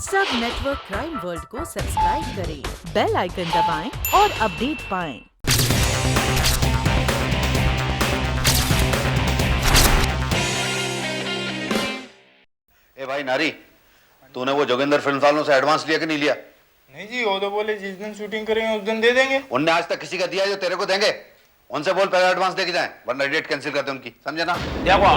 सब network crime world को subscribe करें, बेल आइकन दबाएं और अपडेट पाएं। ए भाई नारी, तूने वो जोगिंदर फिल्म वालों से एडवांस लिया कि नहीं लिया? नहीं जी, वो तो बोले जिस दिन शूटिंग करेंगे उस दिन दे देंगे। उनने आज तक किसी का दिया जो तेरे को देंगे? उनसे बोल पहले एडवांस देके जाएं, वरना डेट कैंसिल करते उनकी, समझे ना? देखो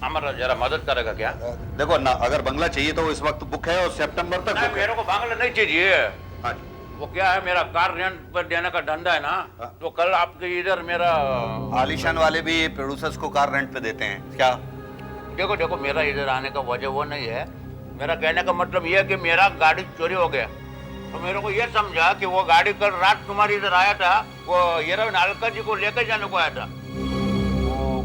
हमारा जरा मदद करेगा क्या? देखो ना, अगर बंगला चाहिए तो इस वक्त बुक है और सितंबर तक बुक है। मेरे को बांग्ला नहीं चाहिए। हाँ। वो क्या है, मेरा कार रेंट पर देने का धंधा है ना, तो कल आपके इधर मेरा आलिशान वाले भी प्रोड्यूसर्स को कार रेंट पे देते हैं क्या? देखो देखो, मेरा इधर आने का वजह वो नहीं है। मेरा कहने का मतलब ये है कि मेरा गाड़ी चोरी हो गया, तो मेरे को ये समझा कि वो गाड़ी कल रात तुम्हारी इधर आया था, वो हीरोइन अलका जी को लेकर जाने को आया था। वो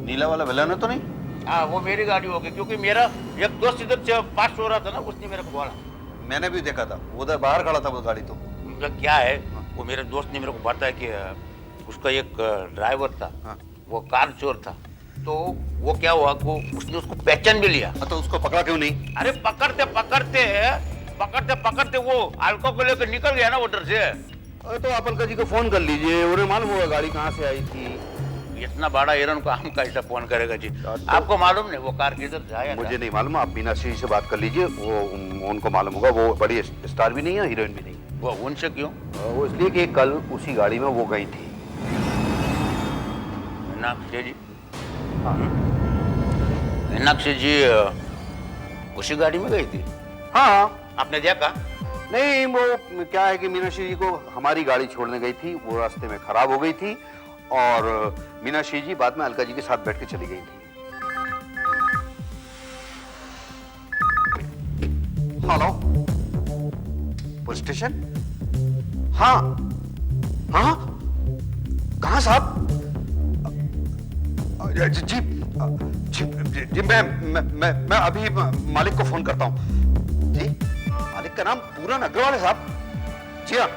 नीला वाला विलन है तो नहीं? हाँ, वो मेरी गाड़ी होगी, क्योंकि मेरा एक दोस्त इधर से पास हो रहा था ना, उसने मेरे को बोला। मैंने भी देखा था, उधर बाहर खड़ा था वो गाड़ी। तो मतलब क्या है, वो मेरे दोस्त ने मेरे को बताया कि उसका एक ड्राइवर था, वो कार चोर था, तो वो क्या हुआ को उसने उसको पहचान भी लिया। तो उसको पकड़ा क्यों नहीं? अरे पकड़ते पकड़ते वो अलका को लेकर निकल गया ना उधर से। अरे तो आप अलका जी को फोन कर लीजिए, उन्हें मालूम होगा गाड़ी कहाँ से आई थी। इतना बड़ा हीरोइन को हम कैसे फोन करेगा जी? आपको मालूम नहीं वो कार किधर से आया? मुझे नहीं मालूम, आप मीनाक्षी से बात कर लीजिए, वो उनको मालूम होगा। वो बड़ी स्टार भी नहीं है, हीरोइन भी नहीं। वो उनसे क्यों? वो इसलिए कि कल उसी गाड़ी में वो गई थी। मीनाक्षी जी? मीनाक्षी जी उसी गाड़ी में गई थी? हाँ। आपने देखा? नहीं, वो क्या है कि मीनाक्षी जी को हमारी गाड़ी छोड़ने गई थी, वो रास्ते में खराब हो गई थी और मीनाक्षी जी बाद में अलका जी के साथ बैठ के चली गई थी। Hello, police station? हाँ हाँ, कहाँ साहब? जी जी जी, जी मैं अभी मालिक को फोन करता हूँ। जी, मालिक का नाम पूरन अग्रवाल है साहब। जी हाँ।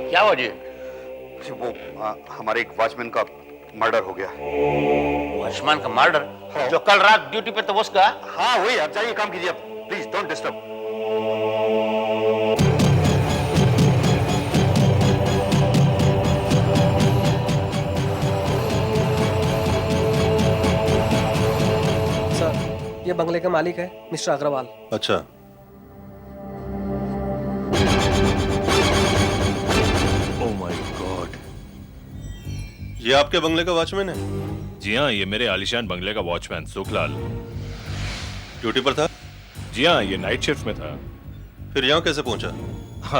क्या हो जी? वो हमारे एक वॉचमैन का मर्डर हो गया। वॉचमैन का मर्डर? हाँ। जो कल रात ड्यूटी पे था उसका? हाँ वही। आप जाइए, काम कीजिए, प्लीज डोंट डिस्टर्ब। ये बंगले का मालिक है मिस्टर अग्रवाल। अच्छा। ओह माय गॉड, ये आपके बंगले का वॉचमैन है? जी हाँ, ये मेरे आलिशान बंगले का वॉचमैन सुखलाल। ड्यूटी पर था? जी हाँ, ये नाइट शिफ्ट में था। फिर यहाँ कैसे पहुंचा?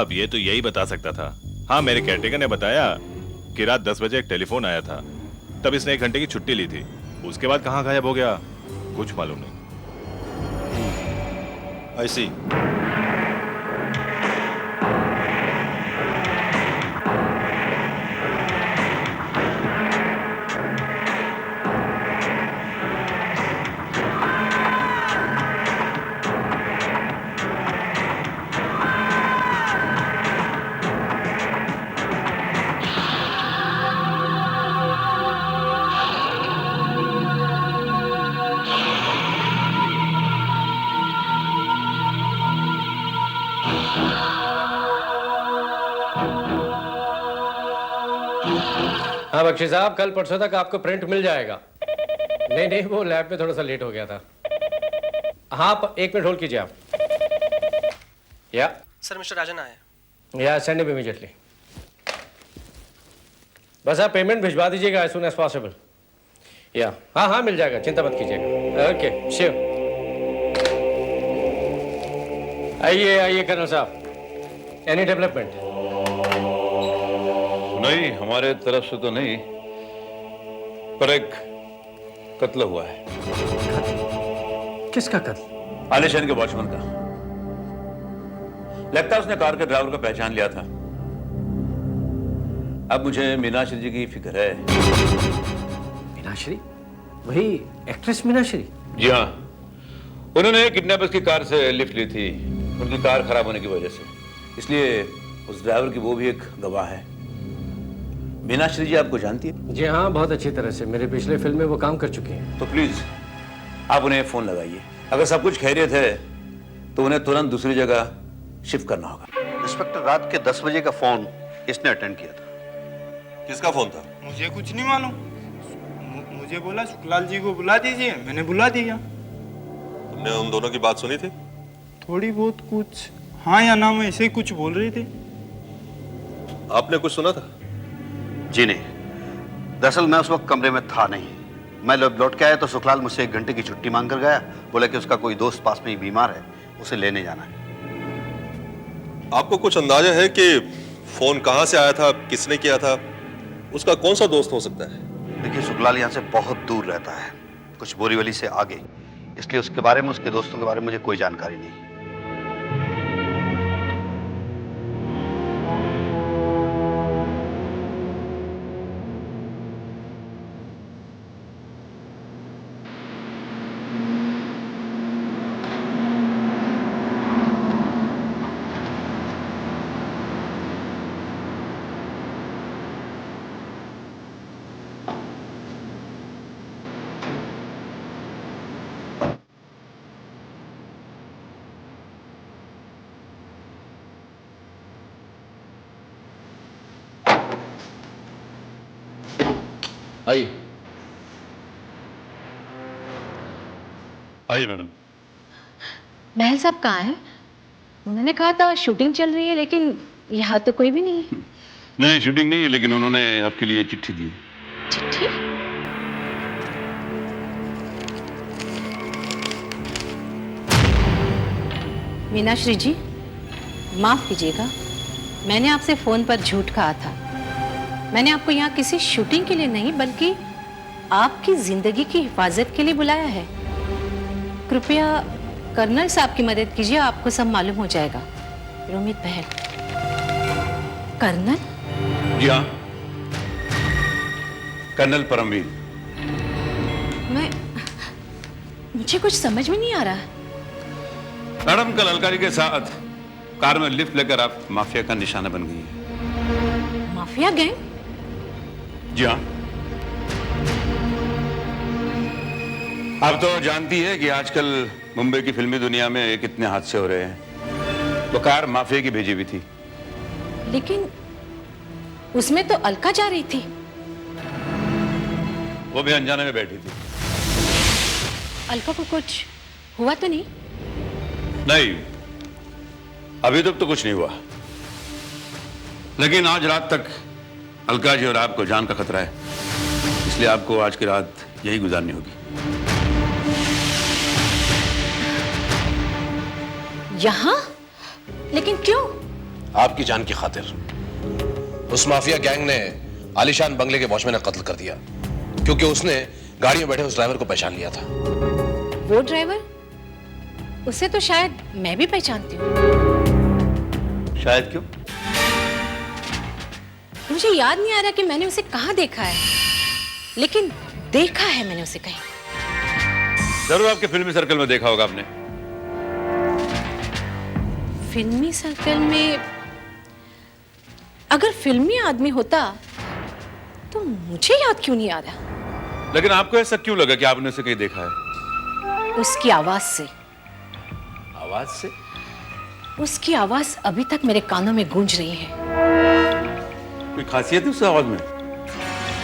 अब ये तो यही बता सकता था। हाँ, मेरे केयरटेकर ने बताया कि रात 10 बजे एक टेलीफोन आया था, तब इसने 1 घंटे की छुट्टी ली थी। उसके बाद कहाँ गायब हो गया कुछ मालूम नहीं। I see. हाँ बख्शी साहब, कल परसों तक आपको प्रिंट मिल जाएगा। नहीं, वो लैब में थोड़ा सा लेट हो गया था। हाँ, 1 मिनट होल्ड कीजिए आप। या सर, मिस्टर राजन आए। या सेंड हिम इमीडिएटली। बस आप पेमेंट भिजवा दीजिएगा एज सून एज पॉसिबल। या हाँ, मिल जाएगा, चिंता मत कीजिएगा। Okay, sure. आइए कर्नल साहब, एनी डेवलपमेंट? नहीं, हमारे तरफ से तो नहीं, पर एक कत्ल हुआ है। किसका कत्ल? आलिशान के वॉचमैन का। लगता है उसने कार के ड्राइवर को पहचान लिया था। अब मुझे मीनाक्षी जी की फिक्र है। मीनाश्री? वही एक्ट्रेस मीनाश्री? जी हाँ, उन्होंने किडनैपर्स की कार से लिफ्ट ली थी, उनकी कार खराब होने की वजह से। इसलिए उस ड्राइवर की वो भी एक गवाह है। मीनाश्री जी आपको जानती है? जी हाँ, बहुत अच्छी तरह से। मेरे पिछले फिल्म में वो काम कर चुकी हैं। तो प्लीज आप उन्हें फोन लगाइए। अगर सब कुछ खैरियत है तो उन्हें तुरंत दूसरी जगह शिफ्ट करना होगा। इंस्पेक्टर, रात के 10 बजे का फोन इसने अटेंड किया था। किसका फोन था? मुझे कुछ नहीं मालूम। मुझे बोला सुखलाल जी को बुला दीजिए, मैंने बुला दिया। तुमने उन दोनों की बात सुनी थी? थोड़ी बहुत कुछ हाँ या ना में ऐसे ही कुछ बोल रहे थे। आपने कुछ सुना था? जी नहीं, दरअसल मैं उस वक्त कमरे में था नहीं। मैं लौट के आया तो सुखलाल मुझसे 1 घंटे की छुट्टी मांग कर गया। बोला कि उसका कोई दोस्त पास में ही बीमार है, उसे लेने जाना है। आपको कुछ अंदाजा है कि फोन कहां से आया था, किसने किया था, उसका कौन सा दोस्त हो सकता है? देखिए, सुखलाल यहाँ से बहुत दूर रहता है, कुछ बोरीवली से आगे, इसलिए उसके बारे में, उसके दोस्तों के बारे में मुझे कोई जानकारी नहीं। आइए। आइए मैडम। महल साहब कहाँ हैं? उन्होंने कहा था शूटिंग चल रही है, लेकिन यहाँ तो कोई भी नहीं है। नहीं, शूटिंग नहीं है, लेकिन उन्होंने आपके लिए चिट्ठी दी। चिट्ठी? मीनाश्री जी, माफ कीजिएगा, मैंने आपसे फोन पर झूठ कहा था। मैंने आपको यहाँ किसी शूटिंग के लिए नहीं, बल्कि आपकी जिंदगी की हिफाजत के लिए बुलाया है। कृपया कर्नल साहब की मदद कीजिए, आपको सब मालूम हो जाएगा। रोमित बहन। कर्नल? जी हाँ, कर्नल परमवीर। मुझे कुछ समझ में नहीं आ रहा। मैडम, कल अलकारी के साथ कार में लिफ्ट लेकर आप माफिया का निशाना बन गई है। Mafia gang? जी हाँ। आप तो जानती है कि आजकल मुंबई की फिल्मी दुनिया में कितने हादसे हो रहे हैं। तो कार माफिया की भेजी हुई थी। लेकिन उसमें तो अलका जा रही थी। वो भी अनजाने में बैठी थी। अलका को कुछ हुआ तो नहीं? नहीं, अभी तक तो कुछ नहीं हुआ, लेकिन आज रात तक अलका जी और आपको जान का खतरा है, इसलिए आपको आज की रात यही गुजारनी होगी। यहाँ? लेकिन क्यों? आपकी जान की खातिर। उस माफिया गैंग ने आलीशान बंगले के वॉचमैन का कत्ल कर दिया, क्योंकि उसने गाड़ी में बैठे उस ड्राइवर को पहचान लिया था। वो ड्राइवर? उसे तो शायद मैं भी पहचानती हूँ। शायद क्यों? मुझे याद नहीं आ रहा कि मैंने उसे कहाँ देखा है, लेकिन देखा है मैंने उसे कहीं। जरूर आपके फिल्मी सर्कल में देखा होगा आपने। फिल्मी सर्कल में? अगर फिल्मी आदमी होता तो मुझे याद क्यों नहीं आ रहा? लेकिन आपको ऐसा क्यों लगा कि आपने उसे कहीं देखा है? उसकी आवाज से। आवाज से? उसकी आवाज अभी तक मेरे कानों में गूंज रही है। कोई खासियत है उस आवाज में?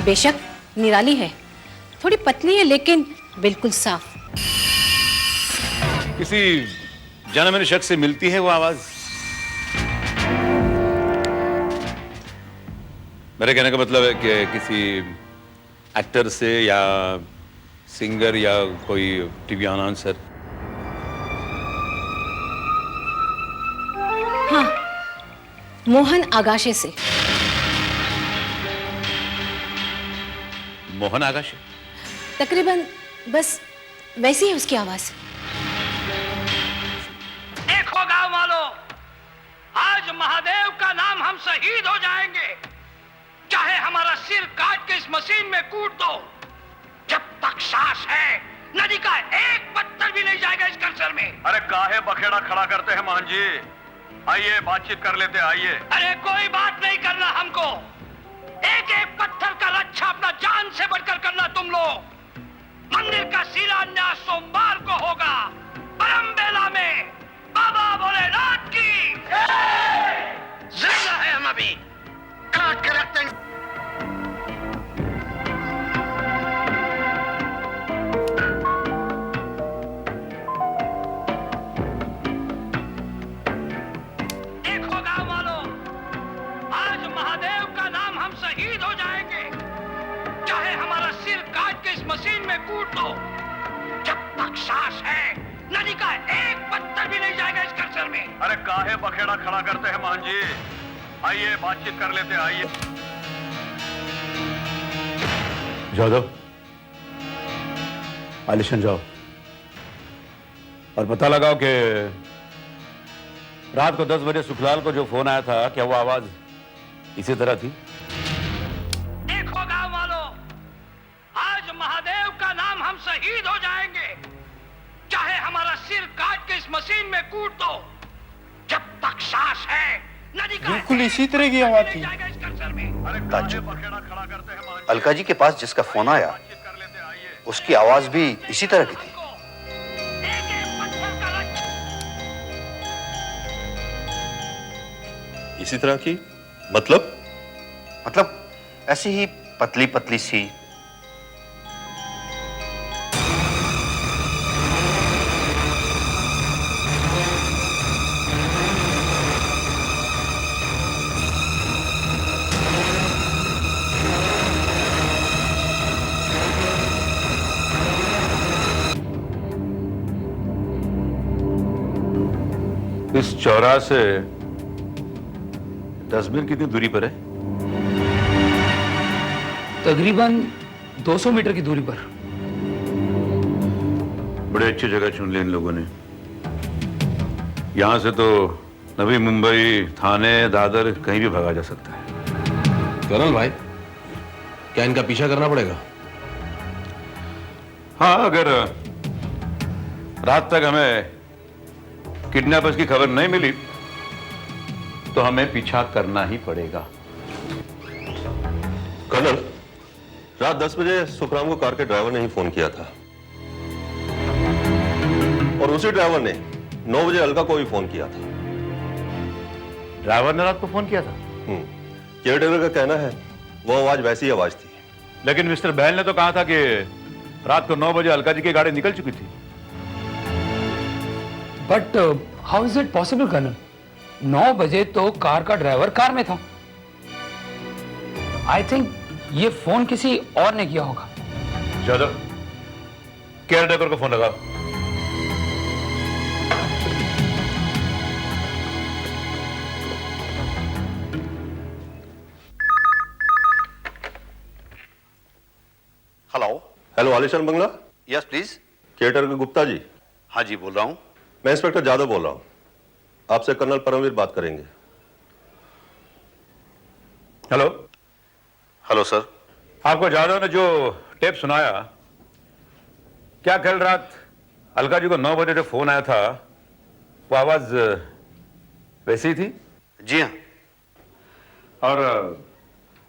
बेशक निराली है, थोड़ी पतली है, लेकिन बिल्कुल साफ। किसी जाने माने शख्स से मिलती है वो आवाज? मेरे कहने का मतलब है कि किसी एक्टर से, या सिंगर, या कोई टीवी अनाउंसर। हाँ, मोहन आगाशे से। मोहन आगाशे? तकरीबन बस वैसी है उसकी आवाज। देखो गांव वालों, आज महादेव का नाम हम शहीद हो जाएंगे, चाहे हमारा सिर काट के इस मशीन में कूट दो। जब तक सांस है, नदी का एक पत्थर भी नहीं जाएगा इस कल्चर में। अरे काहे बखेड़ा खड़ा करते हैं मोहन जी, आइए बातचीत कर लेते, आइए। अरे कोई बात नहीं करना हमको, एक एक पत्थर का रक्षा अपना जान से बढ़कर करना तुम लोग। मंदिर का शिलान्यास सोमवार को होगा, परमबेला में। बाबा भोलेनाथ की जिंदा है हम अभी, काट के रखते हैं। देखो गांव वालों, आज महादेव का नाम हम शहीद हो जाएंगे, चाहे हमारा सिर काट के इस मशीन में कूट दो। जब तक सांस है, नदी का एक पत्थर भी नहीं जाएगा इस कल्चर में। अरे काहे बखेड़ा खड़ा करते हैं मान जी, आइए बातचीत कर लेते हैं, आइए। जादव, आलिशान जाओ और पता लगाओ कि रात को 10 बजे सुखलाल को जो फोन आया था, क्या वो आवाज इसी तरह थी? देखो गांव वालों, आज महादेव का नाम हम शहीद हो जाएंगे, चाहे हमारा सिर काट के इस मशीन में कूट दो। जब तक सांस है, नदी का बिल्कुल इसी तरह की आवाज थी। इस कल्चर में। अलका जी के पास जिसका फोन आया, उसकी आवाज भी इसी तरह की थी। इसी तरह की मतलब ऐसी ही पतली पतली सी। इस चौराहे से डस्टबिन कितनी दूरी पर है? तकरीबन 200 मीटर की दूरी पर। बड़े अच्छी जगह चुन ली इन लोगों ने। यहां से तो नवी मुंबई, थाने, दादर कहीं भी भागा जा सकता है। कर्नल भाई, क्या इनका पीछा करना पड़ेगा? हाँ, अगर रात तक हमें किडनैपर्स की खबर नहीं मिली तो हमें पीछा करना ही पड़ेगा। कर्नल, रात 10 बजे सुखराम को कार के ड्राइवर ने ही फोन किया था और उसी ड्राइवर ने 9 बजे अलका को भी फोन किया था। ड्राइवर ने रात को फोन किया था? केयरटेकर का कहना है वो आवाज वैसी ही आवाज थी। लेकिन मिस्टर बहल ने तो कहा था कि रात को 9 बजे अलका जी की गाड़ी निकल चुकी थी। But how is it possible colonel? 9 बजे तो कार का ड्राइवर कार में था। आई थिंक ये फोन किसी और ने किया होगा। जादव, केयरटेकर को फोन लगाओ। हेलो, आलिशान बंगला। Yes please. Caretaker Gupta ji? हाँ जी, बोल रहा हूँ। मैं इंस्पेक्टर जादव बोल रहा हूँ। आपसे कर्नल परमवीर बात करेंगे। हेलो। Hello sir. आपको जादव ने जो टेप सुनाया, क्या कल रात अलका जी को 9 बजे जो फोन आया था वो आवाज वैसी ही थी? जी हाँ। और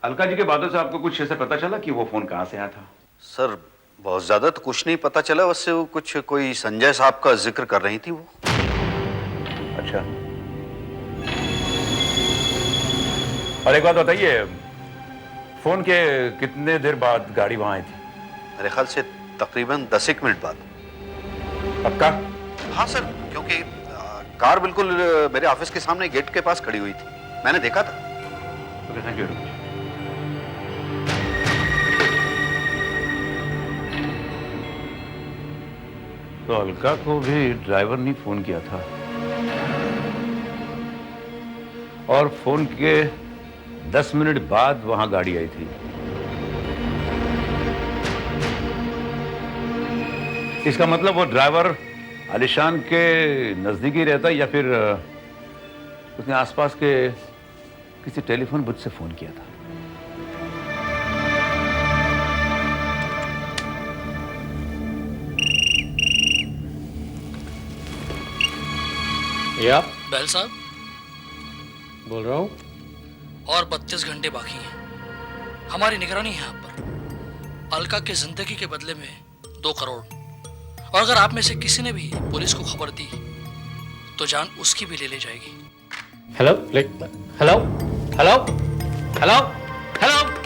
अलका जी के बातों से आपको कुछ ऐसा पता चला कि वो फोन कहां से आया था? सर, बहुत ज्यादा तो कुछ नहीं पता चला, वैसे वो कुछ कोई संजय साहब का जिक्र कर रही थी वो। अच्छा। और एक बात बताइए, फोन के कितने देर बाद गाड़ी वहां आई थी? मेरे ख्याल से तकरीबन 10 मिनट बाद। पक्का? हाँ सर, क्योंकि कार बिल्कुल मेरे ऑफिस के सामने गेट के पास खड़ी हुई थी, मैंने देखा था। Okay, thank you. तो अलका को भी ड्राइवर ने फोन किया था और फोन के 10 मिनट बाद वहां गाड़ी आई थी। इसका मतलब वो ड्राइवर आलिशान के नजदीक ही रहता या फिर उसने आसपास के किसी टेलीफोन बुथ से फोन किया था। या बैल साहब, बोल रहा हूं। और 32 घंटे बाकी हैं। हमारी निगरानी है आप पर। अलका की जिंदगी के बदले में 2 करोड़। और अगर आप में से किसी ने भी पुलिस को खबर दी तो जान उसकी भी ले जाएगी। Hello hello hello hello hello.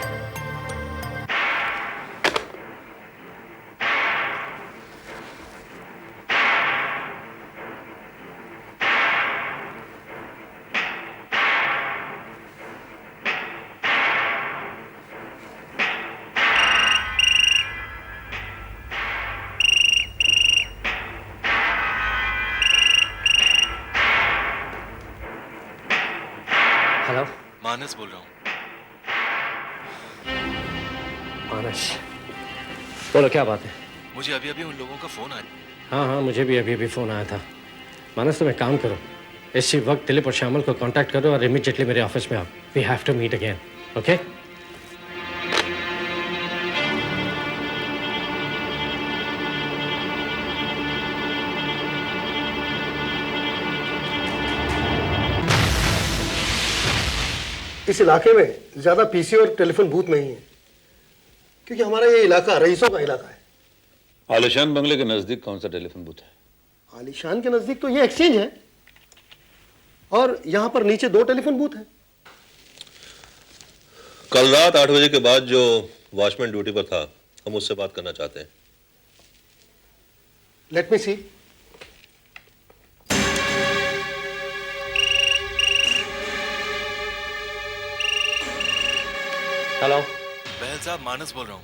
Hello Manas बोल रहा हूँ। मानस, बोलो क्या बात है? मुझे अभी अभी उन लोगों का फोन आया। हाँ, मुझे भी अभी फ़ोन आया था। मानस, तुम एक काम करो, इसी वक्त दिलीप और श्यामल को कांटेक्ट करो और इमीडिएटली मेरे ऑफिस में आओ। We have to meet again, okay? इस इलाके में ज्यादा पीसी और टेलीफोन बूथ नहीं है, क्योंकि हमारा ये इलाका रईसों का इलाका है। आलिशान बंगले के नजदीक कौन सा टेलीफोन बूथ है? आलिशान के नजदीक तो ये एक्सचेंज है, और यहां पर नीचे 2 टेलीफोन बूथ हैं। कल रात 8 बजे के बाद जो वॉचमैन ड्यूटी पर था, हम उससे बात करना चाहते हैं। लेट मी सी। हेलो बहल साहब, मानस बोल रहा हूँ।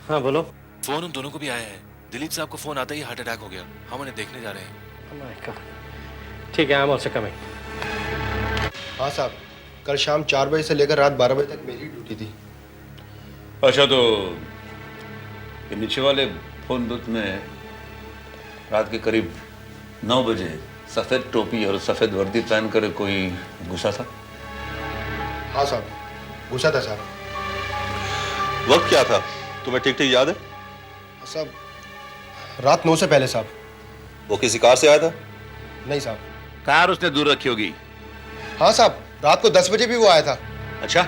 हाँ बोलो। फोन उन दोनों को भी आया है। दिलीप साहब को फोन आता ही हार्ट अटैक हो गया। हम उन्हें देखने जा रहे हैं। Oh my God. ठीक है, आई एम आल्सो कमिंग। हाँ साहब, कल शाम 4 बजे से लेकर रात 12 बजे तक मेरी ड्यूटी थी। अच्छा, तो ये नीचे वाले फोन बूथ में रात के करीब 9 बजे सफेद टोपी और सफेद वर्दी पहनकर कोई घुसा था? हाँ साहब, घुसा था साहब। वक्त क्या था, तुम्हें ठीक ठीक याद है? साहब, रात 9 से पहले साहब। वो किसी कार से आया था? नहीं साहब। कार उसने दूर रखी होगी। हाँ साहब, रात को 10 बजे भी वो आया था। अच्छा,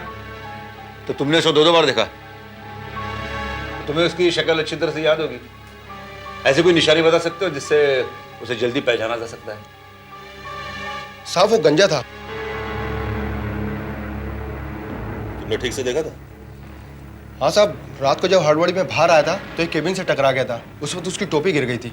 तो तुमने उसको 2 बार देखा? तुम्हें उसकी शक्ल अच्छी तरह से याद होगी। ऐसे कोई निशानी बता सकते हो जिससे उसे जल्दी पहचाना जा सकता है? साहब, वो गंजा था। तुमने ठीक से देखा था? हाँ साहब, रात को जब हड़बड़ी में बाहर आया था तो एक केबिन से टकरा गया था। उस वक्त उसकी टोपी गिर गई थी।